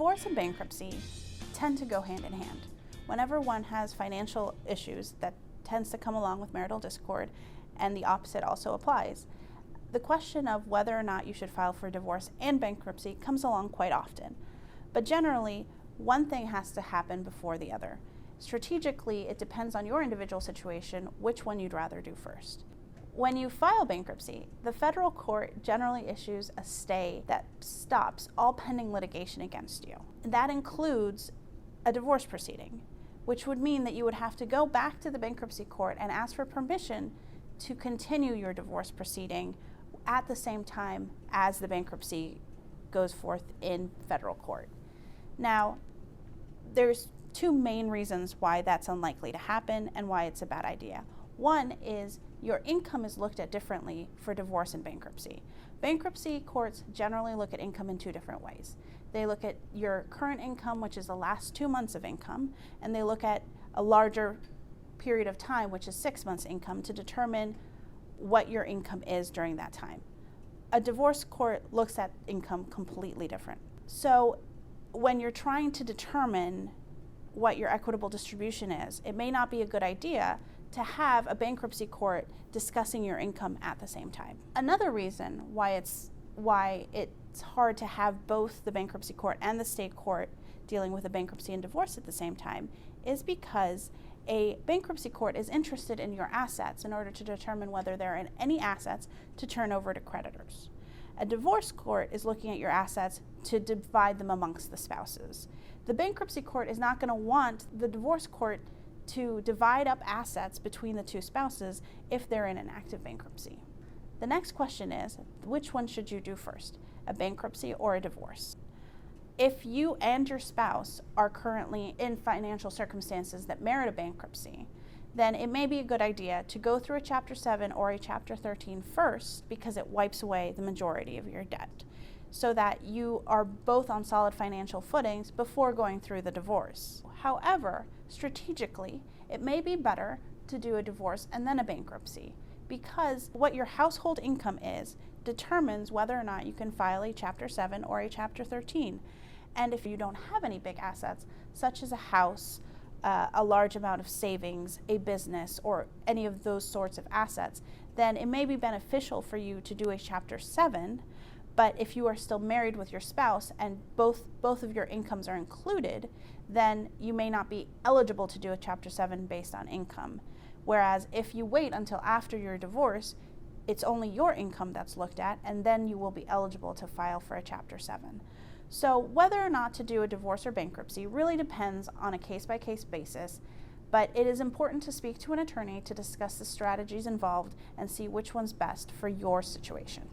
Divorce and bankruptcy tend to go hand in hand. Whenever one has financial issues, that tends to come along with marital discord, and the opposite also applies. The question of whether or not you should file for divorce and bankruptcy comes along quite often. But generally, one thing has to happen before the other. Strategically, it depends on your individual situation which one you'd rather do first. When you file bankruptcy, the federal court generally issues a stay that stops all pending litigation against you. That includes a divorce proceeding, which would mean that you would have to go back to the bankruptcy court and ask for permission to continue your divorce proceeding at the same time as the bankruptcy goes forth in federal court. Now, there's two main reasons why that's unlikely to happen and why it's a bad idea. One is your income is looked at differently for divorce and bankruptcy. Bankruptcy courts generally look at income in two different ways. They look at your current income, which is the last 2 months of income, and they look at a larger period of time, which is 6 months income, to determine what your income is during that time. A divorce court looks at income completely different. So when you're trying to determine what your equitable distribution is, it may not be a good idea to have a bankruptcy court discussing your income at the same time. Another reason why it's hard to have both the bankruptcy court and the state court dealing with a bankruptcy and divorce at the same time is because a bankruptcy court is interested in your assets in order to determine whether there are any assets to turn over to creditors. A divorce court is looking at your assets to divide them amongst the spouses. The bankruptcy court is not going to want the divorce court to divide up assets between the two spouses if they're in an active bankruptcy. The next question is, which one should you do first, a bankruptcy or a divorce? If you and your spouse are currently in financial circumstances that merit a bankruptcy, then it may be a good idea to go through a Chapter 7 or a Chapter 13 first, because it wipes away the majority of your debt, so that you are both on solid financial footings before going through the divorce. However, strategically, it may be better to do a divorce and then a bankruptcy, because what your household income is determines whether or not you can file a Chapter 7 or a Chapter 13. And if you don't have any big assets, such as a house, a large amount of savings, a business, or any of those sorts of assets, then it may be beneficial for you to do a Chapter 7. But if you are still married with your spouse and both of your incomes are included, then you may not be eligible to do a Chapter 7 based on income. Whereas if you wait until after your divorce, it's only your income that's looked at, and then you will be eligible to file for a Chapter 7. So whether or not to do a divorce or bankruptcy really depends on a case-by-case basis, but it is important to speak to an attorney to discuss the strategies involved and see which one's best for your situation.